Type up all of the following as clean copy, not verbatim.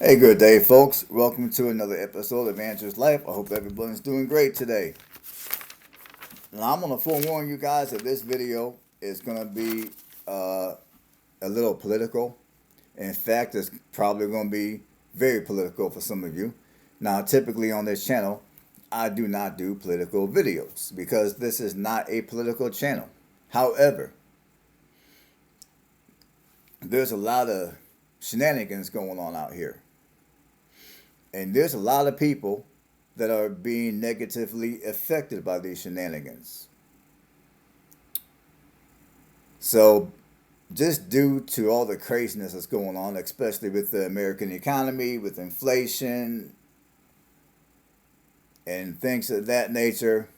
Hey, good day, folks. Welcome to another episode of Andrew's Life. I hope everyone's doing great today. Now, I'm going to forewarn you guys that this video is going to be a little political. In fact, it's probably going to be very political for some of you. Now, typically on this channel, I do not do political videos because this is not a political channel. However, there's a lot of shenanigans going on out here. And there's a lot of people that are being negatively affected by these shenanigans. So, just due to all the craziness that's going on, especially with the American economy, with inflation, and things of that nature,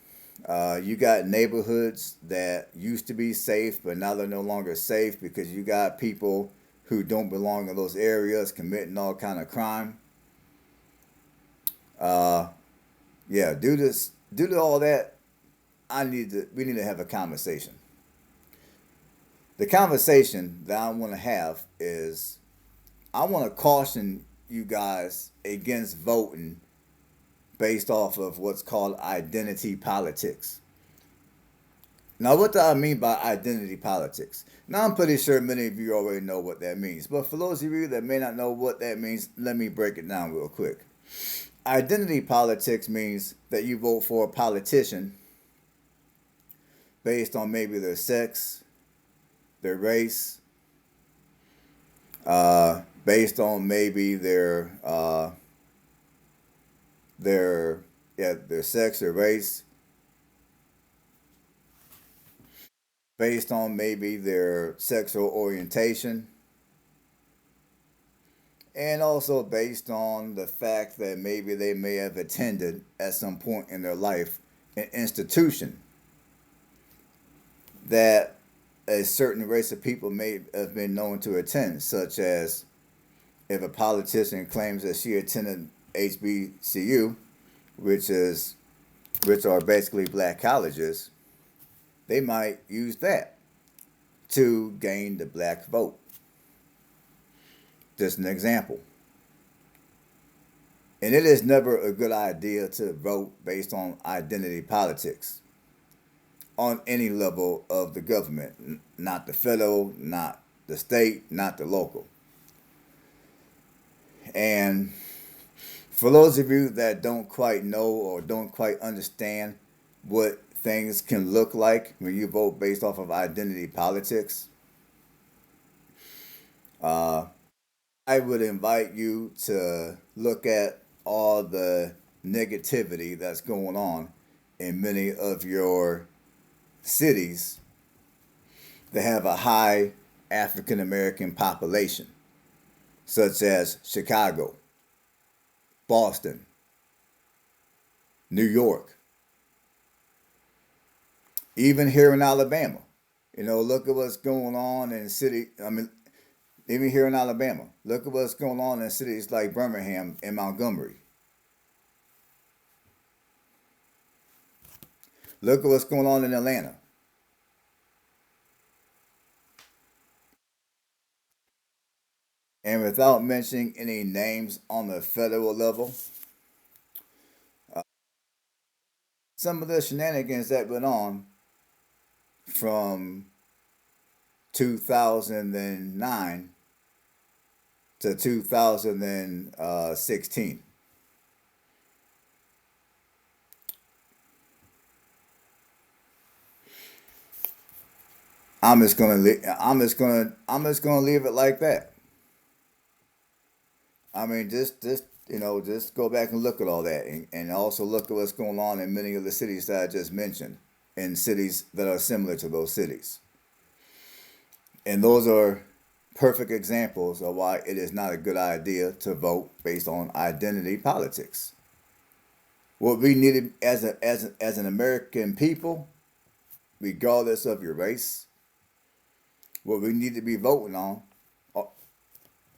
you got neighborhoods that used to be safe, but now they're no longer safe because you got people who don't belong in those areas committing all kind of crime. Uh, yeah, due to all that, we need to have a conversation. The conversation that I want to have is I want to caution you guys against voting based off of what's called identity politics. Now, what do I mean by identity politics? Now, I'm pretty sure many of you already know what that means, but for those of you that may not know what that means, let me break it down real quick. Identity politics means that you vote for a politician based on maybe their sex, their race, based on maybe their sex, their race, based on maybe their sexual orientation, and also based on the fact that maybe they may have attended at some point in their life an institution that a certain race of people may have been known to attend, such as if a politician claims that she attended HBCU, which is which are basically black colleges, they might use that to gain the black vote. Just an example. And it is never a good idea to vote based on identity politics on any level of the government, not the federal, not the state, not the local. And for those of you that don't quite know or don't quite understand what things can look like when you vote based off of identity politics, uh, I would invite you to look at all the negativity that's going on in many of your cities that have a high African American population, such as Chicago, Boston, New York, even here in Alabama. Look at what's going on in even here in Alabama. Look at what's going on in cities like Birmingham and Montgomery. Look at what's going on in Atlanta. And without mentioning any names on the federal level, some of the shenanigans that went on from 2009 to 2016. I'm just gonna leave it like that. I mean, just go back and look at all that, and also look at what's going on in many of the cities that I just mentioned, in cities that are similar to those cities. And those are perfect examples of why it is not a good idea to vote based on identity politics. What we need as an American people, regardless of your race, what we need to be voting on, uh,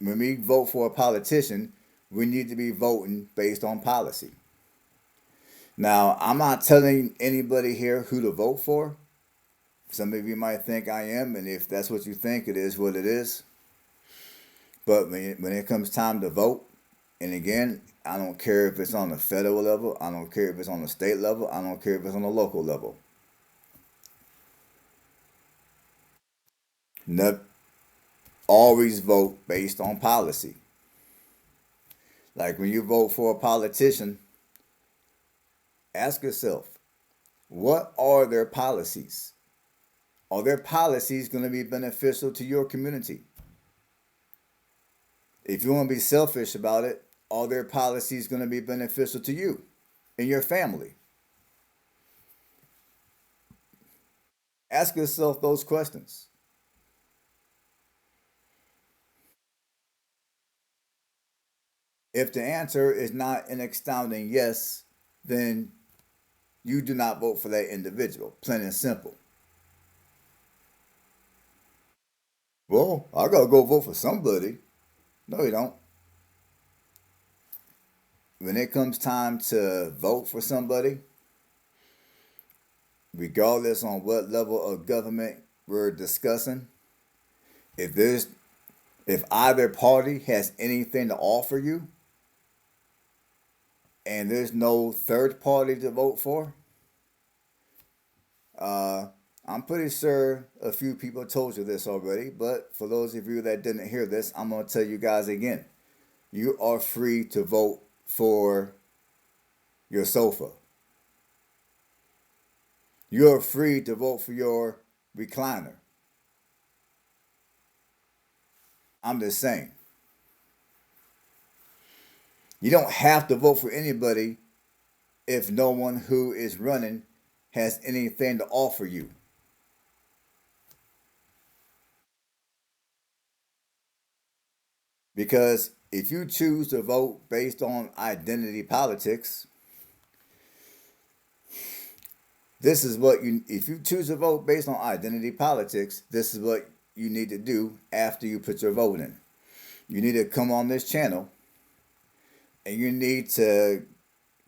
when we vote for a politician, we need to be voting based on policy. Now, I'm not telling anybody here who to vote for. Some of you might think I am, and if that's what you think, it is what it is. But when it comes time to vote, And again, I don't care if it's on the federal level. I don't care if it's on the state level. I don't care if it's on the local level. Not always vote based on policy. Like when you vote for a politician, ask yourself, what are their policies? Are their policies going to be beneficial to your community? If you want to be selfish about it, are their policies going to be beneficial to you and your family? Ask yourself those questions. If the answer is not an astounding yes, then you do not vote for that individual. Plain and simple. Well, I gotta go vote for somebody. No, you don't. When it comes time to vote for somebody, regardless on what level of government we're discussing, if there's if either party has anything to offer you and there's no third party to vote for, uh, I'm pretty sure a few people told you this already, but for those of you that didn't hear this, I'm going to tell you guys again. You are free to vote for your sofa. You're free to vote for your recliner. I'm just saying. You don't have to vote for anybody if no one who is running has anything to offer you. Because if you choose to vote based on identity politics, this is what you, if you choose to vote based on identity politics, this is what you need to do after you put your vote in. You need to come on this channel and you need to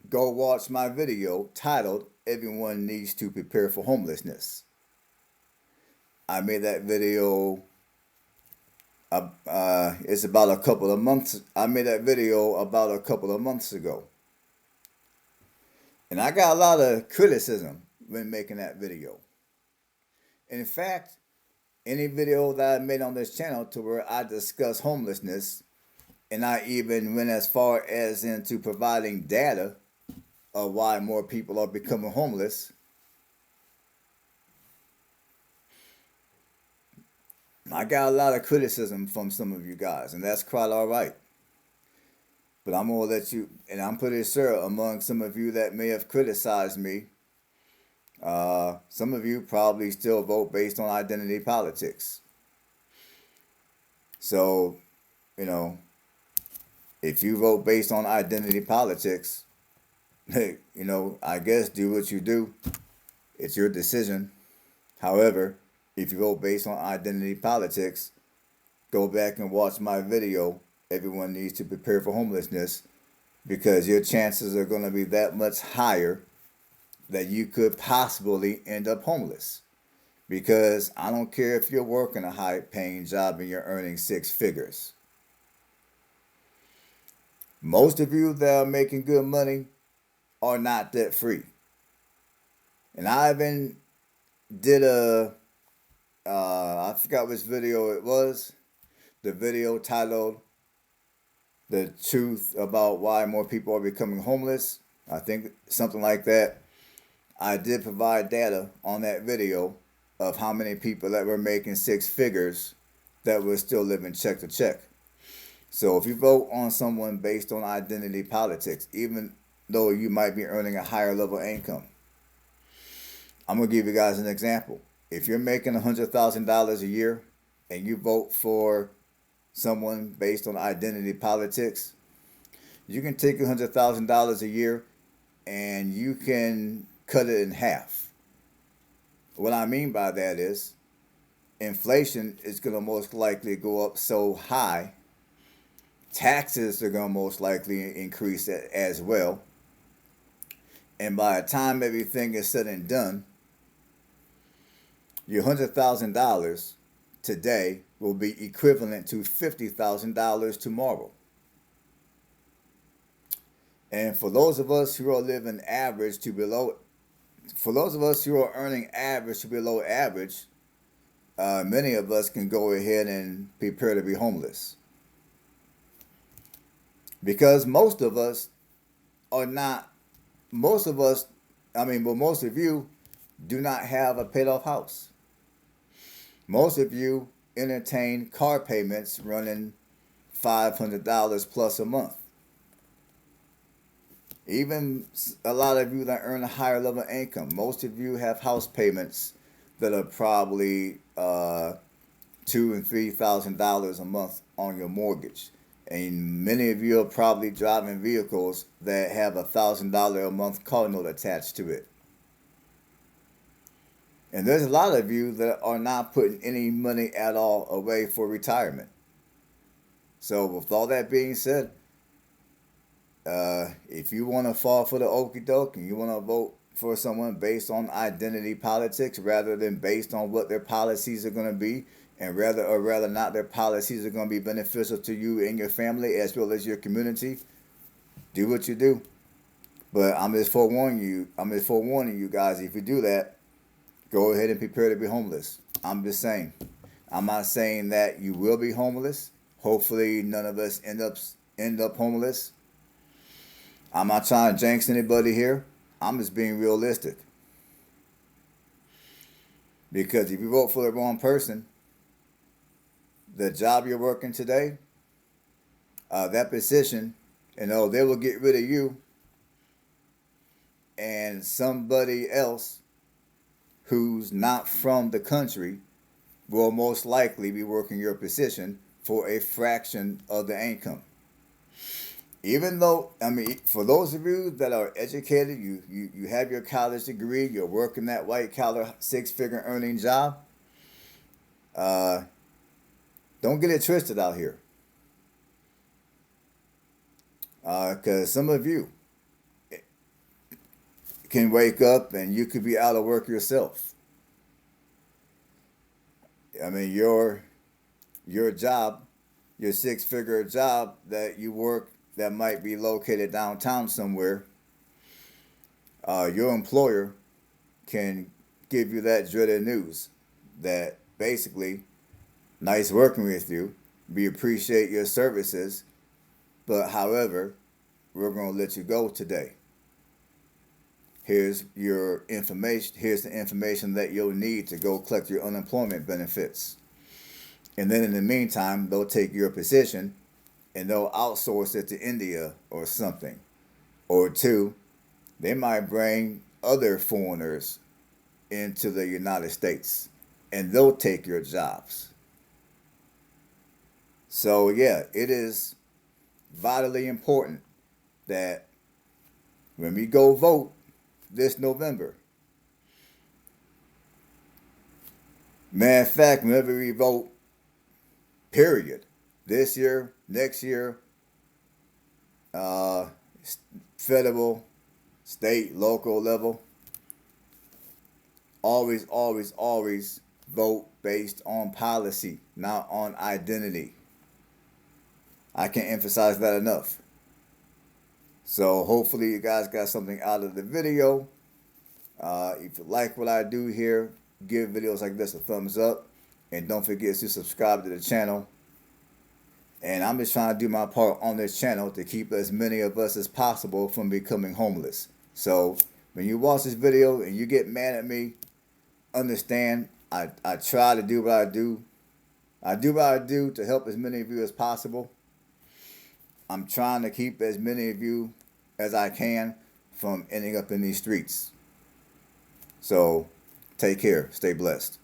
go watch my video titled Everyone Needs to Prepare for Homelessness. I made that video, it's about a couple of months. I made that video about a couple of months ago. And I got a lot of criticism when making that video. In fact, any video that I made on this channel to where I discuss homelessness, and I even went as far as into providing data of why more people are becoming homeless, I got a lot of criticism from some of you guys, and that's quite all right. But I'm going to let you, and I'm pretty sure among some of you that may have criticized me, some of you probably still vote based on identity politics. So, if you vote based on identity politics, I guess do what you do. It's your decision. However, if you vote based on identity politics, go back and watch my video, Everyone Needs to Prepare for Homelessness, because your chances are going to be that much higher that you could possibly end up homeless. Because I don't care if you're working a high-paying job and you're earning six figures. Most of you that are making good money are not debt free. And I even did I forgot which video it was. The video titled The Truth About Why More People Are Becoming Homeless. I think something like that. I did provide data on that video of how many people that were making six figures that were still living check to check. So if you vote on someone based on identity politics, even though you might be earning a higher level income, I'm going to give you guys an example. If you're making $100,000 a year and you vote for someone based on identity politics, you can take $100,000 a year and you can cut it in half. What I mean by that is inflation is going to most likely go up so high. Taxes are going to most likely increase as well. And by the time everything is said and done, your $100,000 today will be equivalent to $50,000 tomorrow. And for those of us who are living average to below, for those of us who are earning average to below average, many of us can go ahead and prepare to be homeless. Because most of us are not, most of us, but most of you do not have a paid off house. Most of you entertain car payments running $500 plus a month. Even a lot of you that earn a higher level of income, most of you have house payments that are probably $2,000 and $3,000 a month on your mortgage, and many of you are probably driving vehicles that have $1,000 a month car note attached to it. And there's a lot of you that are not putting any money at all away for retirement. So with all that being said, if you want to fall for the okie doke and you want to vote for someone based on identity politics rather than based on what their policies are going to be, and rather not their policies are going to be beneficial to you and your family as well as your community, do what you do. But I'm just forewarning you guys, if you do that, go ahead and prepare to be homeless. I'm just saying. I'm not saying that you will be homeless. Hopefully none of us end up homeless. I'm not trying to jinx anybody here. I'm just being realistic. Because if you vote for the wrong person, the job you're working today, that position, they will get rid of you, and somebody else who's not from the country will most likely be working your position for a fraction of the income. Even though, for those of you that are educated, you have your college degree, you're working that white collar 6-figure earning job, don't get it twisted out here. Because some of you can wake up and you could be out of work yourself. Your job, your 6-figure job that you work that might be located downtown somewhere, your employer can give you that dreaded news that basically, nice working with you, we appreciate your services, but however, we're going to let you go today. Here's your information. Here's the information that you'll need to go collect your unemployment benefits. And then in the meantime, they'll take your position and they'll outsource it to India or something. Or two, they might bring other foreigners into the United States and they'll take your jobs. So yeah, it is vitally important that when we go vote this November, matter of fact, whenever we vote, period, this year, next year, federal, state, local level, always vote based on policy, not on identity. I can't emphasize that enough. So hopefully you guys got something out of the video. If you like what I do here, give videos like this a thumbs up. And don't forget to subscribe to the channel. And I'm just trying to do my part on this channel to keep as many of us as possible from becoming homeless. So when you watch this video and you get mad at me, understand I try to do what I do. I do what I do to help as many of you as possible. I'm trying to keep as many of you as I can from ending up in these streets. So take care. Stay blessed.